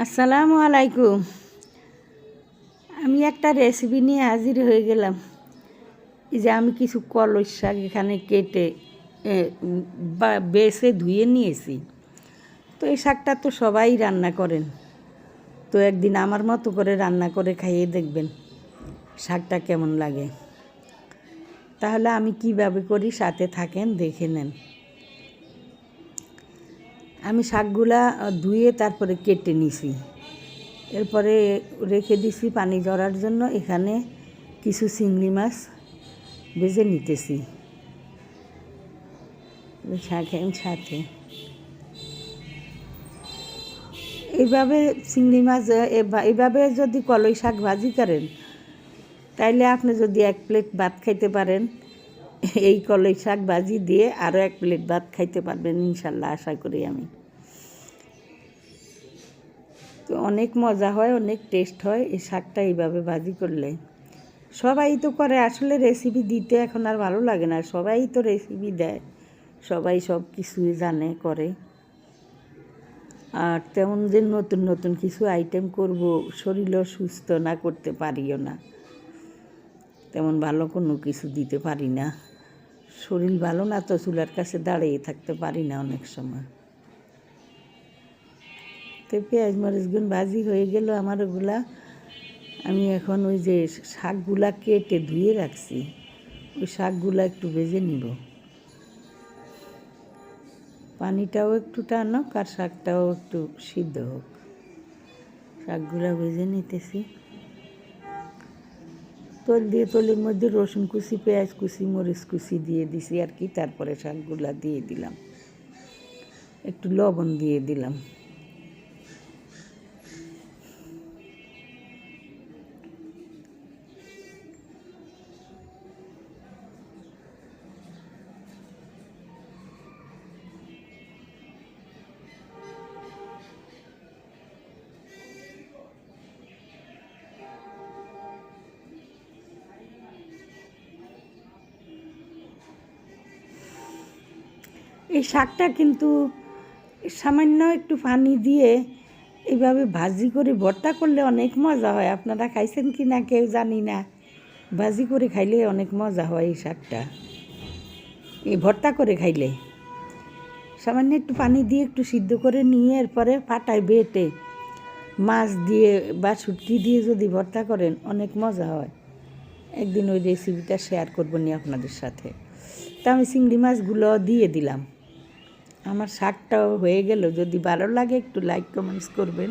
আসসালামু আলাইকুম। আমি একটা রেসিপি নিয়ে হাজির হয়ে গেলাম। এই যে আমি কিছু কলই শাক এখানে কেটে বেছে ধুয়ে নিয়েছি। তো এই শাকটা তো সবাই রান্না করেন, তো একদিন আমার মতো করে রান্না করে খাইয়ে দেখবেন শাকটা কেমন লাগে। তাহলে আমি কিভাবে করি সাথে থাকেন, দেখে নেন। আমি শাকগুলা ধুয়ে তারপরে কেটে নিছি, এরপরে রেখে দিছি পানি ঝরার জন্য। এখানে কিছু চিংড়ি মাছ ভেজে নিতেছি শাকের সাথে। এইভাবে চিংড়ি মাছ এইভাবে যদি কলই শাক ভাজি করেন, তাইলে আপনি যদি 1 প্লেট ভাত খাইতে পারেন, এই কলই শাক ভাজি দিয়ে আরও 1 প্লেট ভাত খাইতে পারবেন ইনশাল্লাহ, আশা করি আমি। তো অনেক মজা হয়, অনেক টেস্ট হয় এই শাকটা এইভাবে ভাজি করলে। সবাই তো করে, আসলে রেসিপি দিতে এখন আর ভালো লাগে না, সবাই তো রেসিপি দেয়, সবাই সব কিছুই জানে করে। আর তেমন যে নতুন নতুন কিছু আইটেম করব, শরীরও সুস্থ না করতে পারিও না, তেমন ভালো কোনো কিছু দিতে পারি না। শরীর ভালো না তো চুলার কাছে দাঁড়িয়ে থাকতে পারি না অনেক সময়। তো পেঁয়াজ মরিচগুলো ভাজি হয়ে গেল আমার ওগুলা। আমি এখন ওই যে শাকগুলা কেটে ধুয়ে রাখছি, ওই শাকগুলা একটু ভেজে নিব। পানিটাও একটু টানুক আর শাকটাও একটু সিদ্ধ হোক। শাকগুলা ভেজে নিতেছি। তলের মধ্যে রসুন কুচি, পেঁয়াজ কুচি, মরিচ কুচি দিয়ে দিছি আর কি। তারপরে শাকগুলা দিয়ে দিলাম, একটু লবণ দিয়ে দিলাম। এই শাকটা কিন্তু সামান্য একটু পানি দিয়ে এইভাবে ভাজি করে ভর্তা করলে অনেক মজা হয়। আপনারা খাইছেন কি না কেউ জানি না, ভাজি করে খাইলে অনেক মজা হয় এই শাকটা। এই ভর্তা করে খাইলে সামান্য একটু পানি দিয়ে একটু সিদ্ধ করে নিয়ে এরপরে পাটায় বেটে মাছ দিয়ে বা শুটকি দিয়ে যদি ভর্তা করেন অনেক মজা হয়। একদিন ওই রেসিপিটা শেয়ার করবো নি আপনাদের সাথে। তা আমি চিংড়ি মাছগুলো দিয়ে দিলাম। আমার শাকটাও হয়ে গেল। যদি ভালো লাগে একটু লাইক কমেন্টস করবেন।